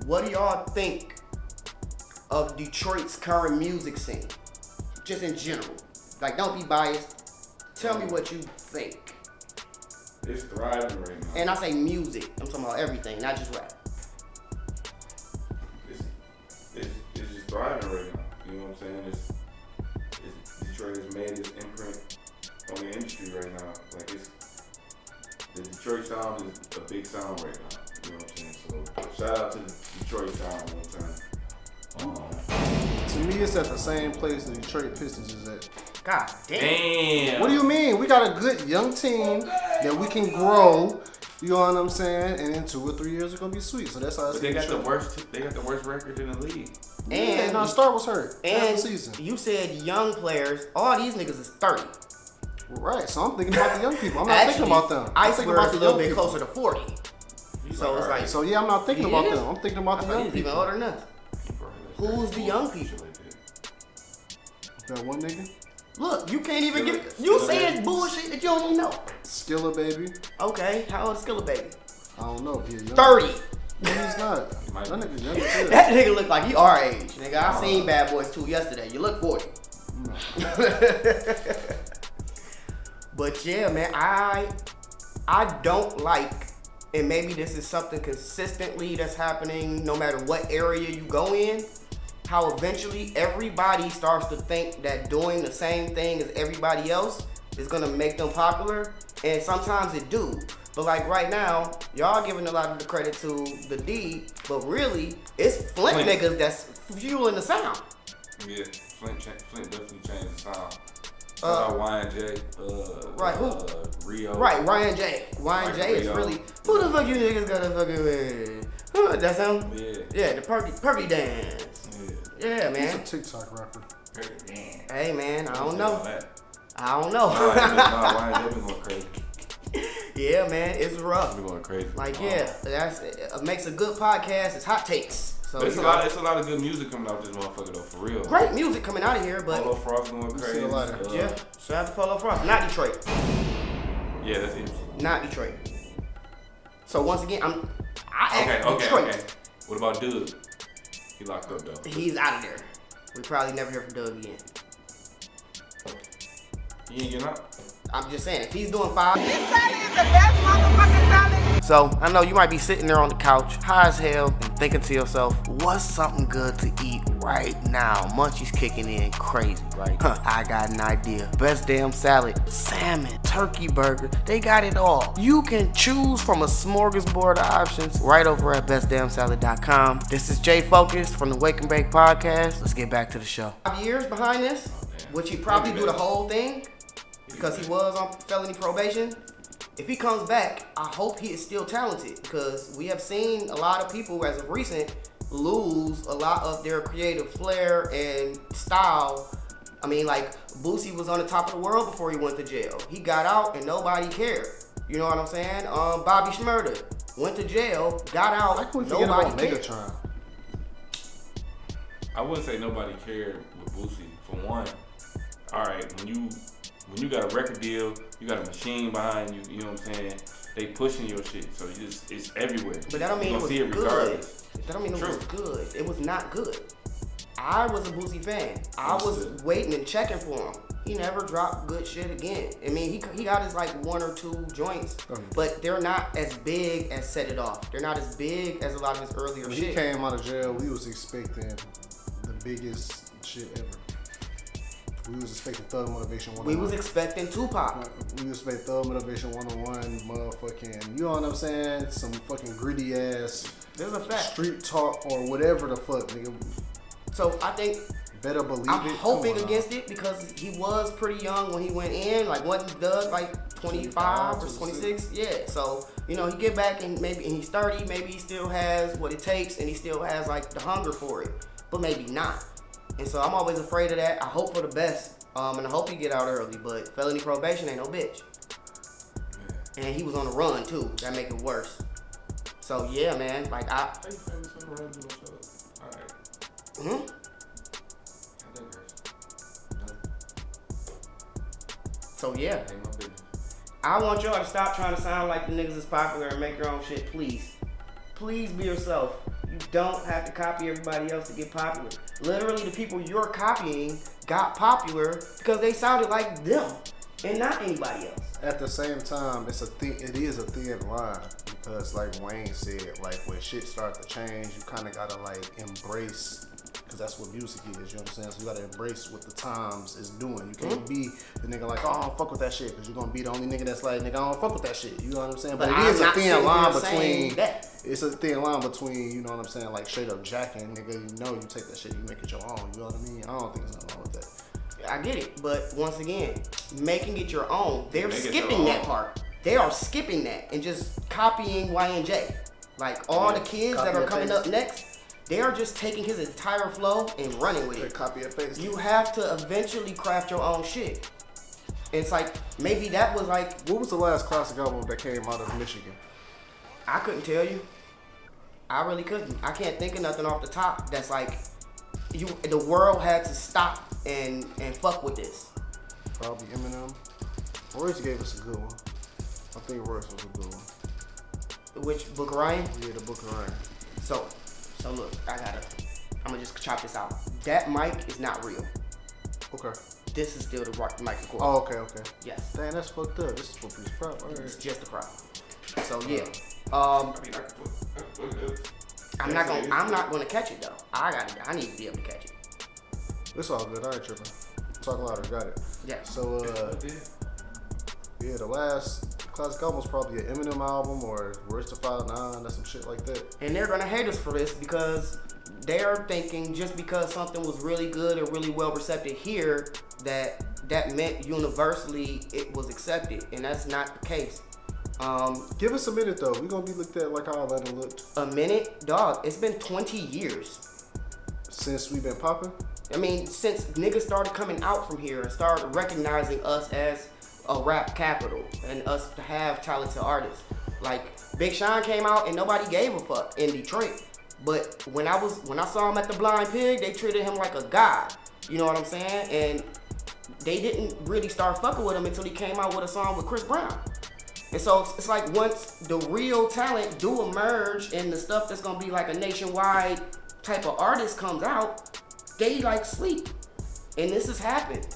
what do y'all think of Detroit's current music scene? Just in general. Like, don't be biased. Tell me what you think. It's thriving right now. And I say music. I'm talking about everything, not just rap. It's just thriving right now. You know what I'm saying? Detroit has made its imprint on the industry right now. Like, the Detroit sound is a big sound right now. You know what I'm saying? So shout out to the Detroit sound one time. To me, it's at the same place the Detroit Pistons is at. God damn. What do you mean? We got a good young team that we can grow. You know what I'm saying? And in 2 or 3 years, it's gonna be sweet. So that's how I see They got Detroit. the worst record in the league. And our star was hurt. And the season. You said young players. All these niggas is 30. Right. So I'm thinking about the young people. I'm not thinking about them. I I'm think thinking about about a the little young bit people. closer to 40. So it's like. So yeah, I'm not thinking about is? them. I'm thinking about the young He's people. even older than us. Who's the young people? That one nigga. Look, you can't even get it. You saying bullshit that you don't even know. Skilla baby. Okay, how old is Skilla baby? I don't know. He a young 30. No, he's not. That nigga's young as shit. That nigga look like he our age. Nigga, I seen Bad Boys 2 yesterday. You look 40. No. But yeah, man, I don't like, and maybe this is something consistently that's happening no matter what area you go in, how eventually everybody starts to think that doing the same thing as everybody else is gonna make them popular, and sometimes it do. But like right now, y'all giving a lot of the credit to the D, but really, it's Flint niggas that's fueling the sound. Yeah, Flint definitely changed the sound. Shout out YNJ, right, who? Rio. Right, Ryan J. Ryan J is really, who the fuck you niggas got to fucking with? Who, that's him? Yeah. Yeah, the perky dance. Yeah, man. He's a TikTok rapper. Hey, man, I don't know. I don't know. YNJ been going crazy. Yeah, man, it's rough. Been going crazy. Like, yeah, it makes a good podcast. It's hot takes. So it's a lot of good music coming out this motherfucker though, for real. Great music coming out of here, but Polo Frost going crazy. Yeah, shout out to Polo Frost. Not Detroit. Yeah, that's it. Not Detroit. So once again, I asked Detroit. Okay. What about Doug? He locked up though. He's out of there. We probably never hear from Doug again. He ain't getting out? I'm just saying, if he's doing 5. This salad is the best motherfucking salad. So, I know you might be sitting there on the couch, high as hell, and thinking to yourself, what's something good to eat right now? Munchies kicking in crazy, right? I got an idea. Best damn salad, salmon, turkey burger, they got it all. You can choose from a smorgasbord of options right over at bestdamnsalad.com. This is J Focuz from the Thewakenbakepodcast. Let's get back to the show. 5 years behind this, which he probably do the whole thing, because he was on felony probation. If he comes back, I hope he is still talented, because we have seen a lot of people as of recent lose a lot of their creative flair and style. I mean, like, Boosie was on the top of the world before he went to jail. He got out and nobody cared. You know what I'm saying? Bobby Shmurda went to jail, got out, nobody cared. Megatron. I wouldn't say nobody cared with Boosie. For one, all right, when you got a record deal, you got a machine behind you, you know what I'm saying? They pushing your shit, so it's everywhere. But that don't mean it was good. Regardless. That don't mean it was good. It was not good. I was a Boosie fan. I was waiting and checking for him. He never dropped good shit again. I mean, he got his like 1 or 2 joints, but they're not as big as Set It Off. They're not as big as a lot of his earlier When shit. he came out of jail, we was expecting the biggest shit ever. We was expecting Thug Motivation 101. We was expecting Tupac. We was expecting Thug Motivation 101, motherfucking, you know what I'm saying? Some fucking gritty ass There's a fact. street talk or whatever the fuck, nigga. So I think Better believe I'm it. hoping against it, because he was pretty young when he went in. Like, wasn't Doug like 25 or 26? Yeah. So, you know, he get back and he's 30. Maybe he still has what it takes and he still has like the hunger for it, but maybe not. And so I'm always afraid of that. I hope for the best, and I hope he get out early. But felony probation ain't no bitch. And he was on the run too. That make it worse. So yeah, man. Like So yeah. I want y'all to stop trying to sound like the niggas is popular and make your own shit, please. Please be yourself. You don't have to copy everybody else to get popular. Literally, the people you're copying got popular because they sounded like them and not anybody else. At the same time, it is a thin line because, like Wayne said, like when shit start to change, you kind of gotta like embrace, because that's what music is. You know what I'm saying? So you gotta embrace what the times is doing. You can't be the nigga like, oh, I don't fuck with that shit, because you're gonna be the only nigga that's like, nigga, I don't fuck with that shit. You know what I'm saying? But it is a thin line between. It's a thin line between, you know what I'm saying, like straight up jacking, nigga. You know, you take that shit, you make it your own. You know what I mean? I don't think there's nothing wrong with that. I get it, but once again, making it your own, they're skipping that part. They are skipping that and just copying YNJ. Like all the kids that are coming up next, they are just taking his entire flow and running with it. Copy and paste. You have to eventually craft your own shit. It's like, maybe that was like... What was the last classic album that came out of Michigan? I couldn't tell you. I really couldn't. I can't think of nothing off the top that's like, the world had to stop and fuck with this. Probably Eminem. Royce gave us a good one. I think Royce was a good one. Which, Book of Ryan? Yeah, the Book of Ryan. So look, I'm gonna just chop this out. That mic is not real. Okay. This is still the mic recorder. Oh, okay. Yes. Dang, that's fucked up. This is for Bruce Prop. Right. It's just the crowd. So yeah. I mean, I could put this. I'm not gonna catch it though. I need to be able to catch it. It's all good. I ain't tripping. Talk louder. Got it. Yeah. So yeah, the last classic album was probably an Eminem album or Royce the 5'9", or some shit like that. And they're gonna hate us for this because they're thinking just because something was really good or really well received here that meant universally it was accepted, and that's not the case. Give us a minute though. We're gonna be looked at like how Atlanta looked. A minute? Dog, it's been 20 years. Since we've been popping? I mean, since niggas started coming out from here and started recognizing us as a rap capital and us to have talented artists. Like, Big Sean came out and nobody gave a fuck in Detroit. But when I saw him at the Blind Pig, they treated him like a god. You know what I'm saying? And they didn't really start fucking with him until he came out with a song with Chris Brown. And so it's like once the real talent do emerge and the stuff that's gonna be like a nationwide type of artist comes out, they like sleep. And this has happened.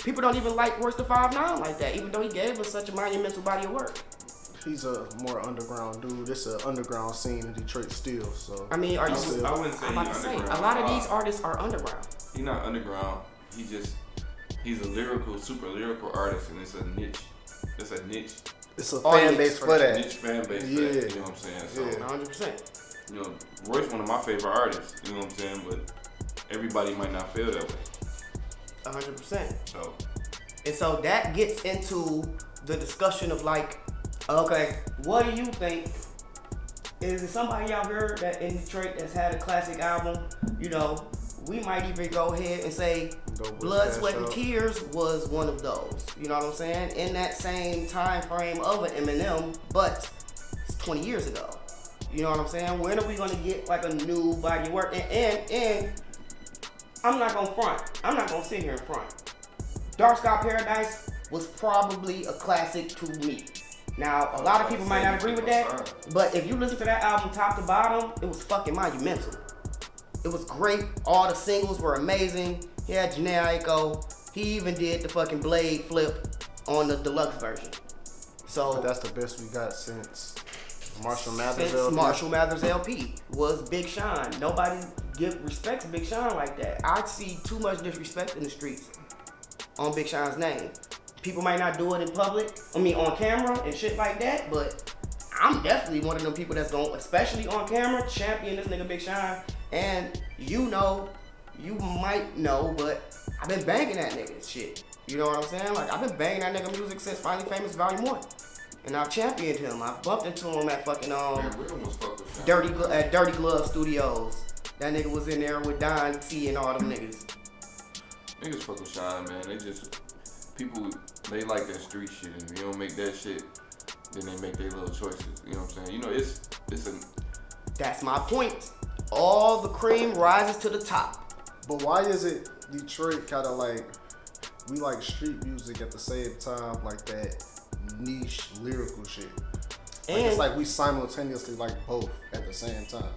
People don't even like Royce the 5'9" like that, even though he gave us such a monumental body of work. He's a more underground dude. It's an underground scene in Detroit still. So I mean, I wouldn't say I'm he's about to say, underground. a lot of these artists are underground. He's not underground. He's a super lyrical artist, and it's a niche. It's a niche. It's a fan base for that. Niche fan base. Yeah. For that, you know what I'm saying? So, yeah. 100%. you know, Royce one of my favorite artists. You know what I'm saying? But everybody might not feel that way. 100%. So. And so that gets into the discussion of like, okay, what do you think? Is there somebody out here that in Detroit that's had a classic album? You know, we might even go ahead and say Blood, Sweat, and Tears was one of those. You know what I'm saying? In that same time frame of an Eminem, but it's 20 years ago. You know what I'm saying? When are we gonna get like a new body of work? And I'm not gonna front. I'm not gonna sit here and front. Dark Sky Paradise was probably a classic to me. Now, a lot of people might not agree with that, but if you listen to that album top to bottom, it was fucking monumental. It was great. All the singles were amazing. He had Jhené Aiko. He even did the fucking Blade flip on the deluxe version. So but that's the best we got since Marshall Mathers since LP. Marshall Mathers LP was Big Sean. Nobody respects Big Sean like that. I see too much disrespect in the streets on Big Sean's name. People might not do it in public, on camera and shit like that, but I'm definitely one of them people that's going, especially on camera, champion this nigga Big Sean. And you might know, but I've been banging that nigga shit. You know what I'm saying? Like, I've been banging that nigga music since Finally Famous Volume 1. And I've championed him. I've bumped into him at fucking Dirty Glove Studios. That nigga was in there with Don T and all them niggas. Niggas fuck with Sean, man. People, they like that street shit. And if you don't make that shit, then they make their little choices. You know what I'm saying? You know, it's That's my point. All the cream rises to the top. But why is it Detroit kind of like, we like street music at the same time, like that niche lyrical shit? Like, And it's like we simultaneously like both at the same time.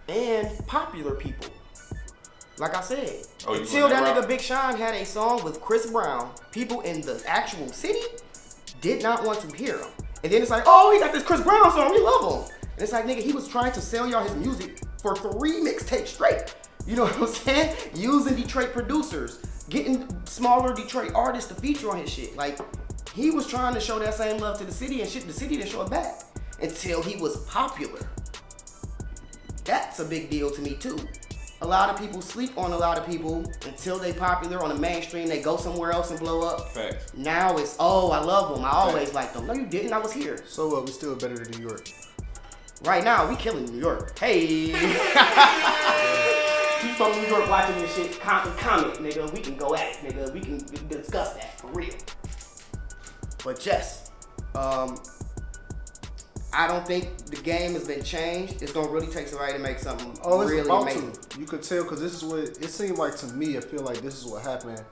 and popular people. Like I said, Oh, you until going that that nigga route? Big Sean had a song with Chris Brown, people in the actual city did not want to hear him. And then it's like, oh, he got this Chris Brown song, we love him. And it's like, nigga, he was trying to sell y'all his music for 3 mixtapes straight. You know what I'm saying? Using Detroit producers, getting smaller Detroit artists to feature on his shit. Like, he was trying to show that same love to the city, and shit, the city didn't show it back until he was popular. That's a big deal to me too. A lot of people sleep on a lot of people until they popular on the mainstream. They go somewhere else and blow up. Facts. Now it's, oh, I love them. I always liked them. No, you didn't. I was here. So we still better than New York. Right now, we killing New York. Hey. Keep from New York watching this shit. Comment, nigga. We can go at it, nigga. We can discuss that for real. But Jess, I don't think the game has been changed. It's gonna really take somebody to make something It's really about amazing. to. You could tell because this is what it seemed like to me. I feel like this is what happened.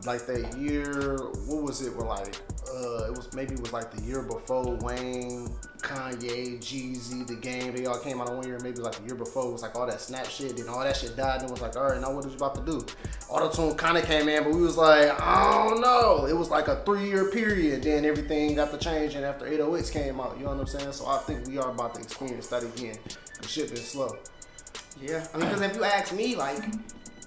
Like that year, what was it? Where like it was like the year before Wayne, Kanye, Jeezy, The Game. They all came out in 1 year. Maybe it was like the year before. It was like all that snap shit. Then all that shit died. And it was like, all right, now what is you about to do? Auto-tune kind of came in, but we was like, I don't know. It was like a 3-year period. Then everything got to change, and after 808s came out, you know what I'm saying? So I think we are about to experience that again. The shit been slow. Yeah, I mean, because if you ask me, like,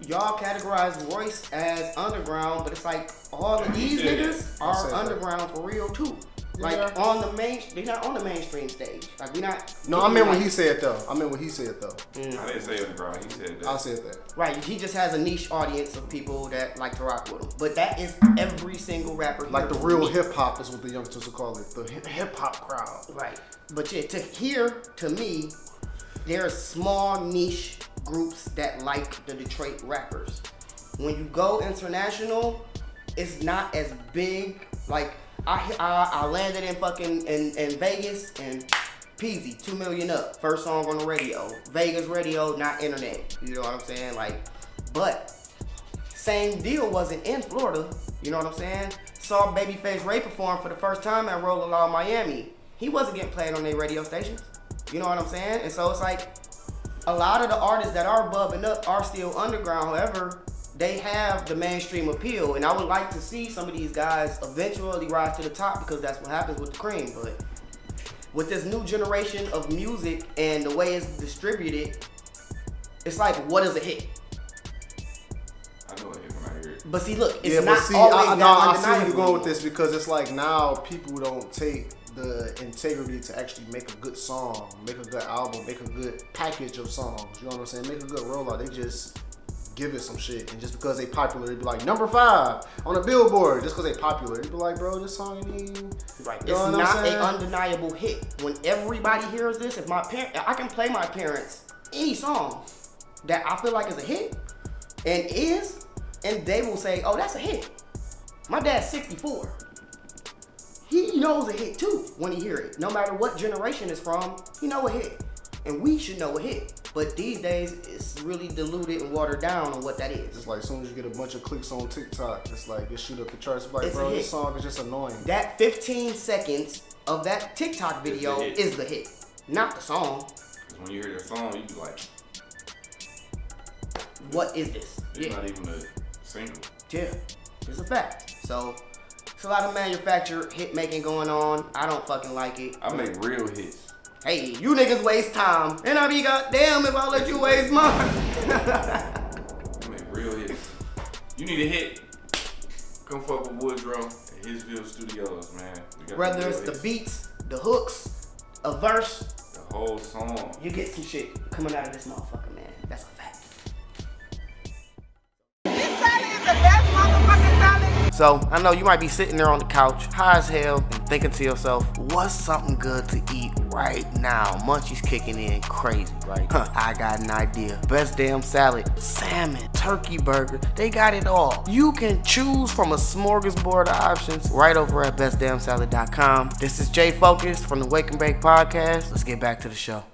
y'all categorize Royce as underground, but it's like all of these niggas are underground for real too. Like they're not on the mainstream stage. Like we not. No, I meant what he said though. I meant what he said though. I didn't say underground. He said that. I said that. Right, he just has a niche audience of people that like to rock with him. But that is every single rapper. Like the here real for me. hip hop is what the youngsters will call it. The hip hop crowd. Right, but yeah, to me, there are small niche groups that like the Detroit rappers. When you go international, it's not as big. Like I landed in fucking in Vegas and peasy, 2 million up, first song on the radio, Vegas radio, not internet. You know what I'm saying? Like, but same deal wasn't in Florida. You know what I'm saying? Saw Babyface Ray perform for the first time at Roll Along Miami. He wasn't getting played on their radio stations. You know what I'm saying? And so it's like, a lot of the artists that are bubbling up are still underground. However, they have the mainstream appeal, and I would like to see some of these guys eventually rise to the top because that's what happens with the cream. But with this new generation of music and the way it's distributed, it's like, what is a hit? I know a hit when I hear it. But see, look, it's Yeah, not but see, always I that see where undeniable you're going with anymore. this because it's like now people don't take the integrity to actually make a good song, make a good album, make a good package of songs. You know what I'm saying? Make a good rollout. They just give it some shit, and just because they popular, they be like number 5 on the Billboard. Just because they popular, they be like, bro, this song you need. Right. You It's know what I'm not saying? an undeniable hit. When everybody hears this, if my parent, I can play my parents any song that I feel like is a hit and they will say, oh, that's a hit. My dad's 64. He knows a hit too when he hear it. No matter what generation it's from, he know a hit. And we should know a hit. But these days, it's really diluted and watered down on what that is. It's like as soon as you get a bunch of clicks on TikTok, it's like it shoot up the charts. It's like, It's a bro, hit. this song is just annoying. That 15 seconds of that TikTok video It's the hit. is the hit, not the song. Because when you hear that song, you be like, What is this? it's not even a single. Yeah, it's a fact. So, it's a lot of manufactured hit making going on. I don't fucking like it. I make real hits. Hey, you niggas waste time, and I be goddamn if I let you waste mine. I make real hits. You need a hit? Come fuck with Woodrow at Hisville Studios, man. We got Whether real it's the hits. beats, the hooks, a verse, The whole song. you get some shit coming out of this motherfucker, man. That's a fact. This salad is the best motherfucking salad. So, I know you might be sitting there on the couch, high as hell, and thinking to yourself, what's something good to eat right now? Munchies kicking in crazy, right? I got an idea. Best damn salad, salmon, turkey burger, they got it all. You can choose from a smorgasbord of options right over at bestdamnsalad.com. This is J Focuz from the Wake and Bake Podcast. Let's get back to the show.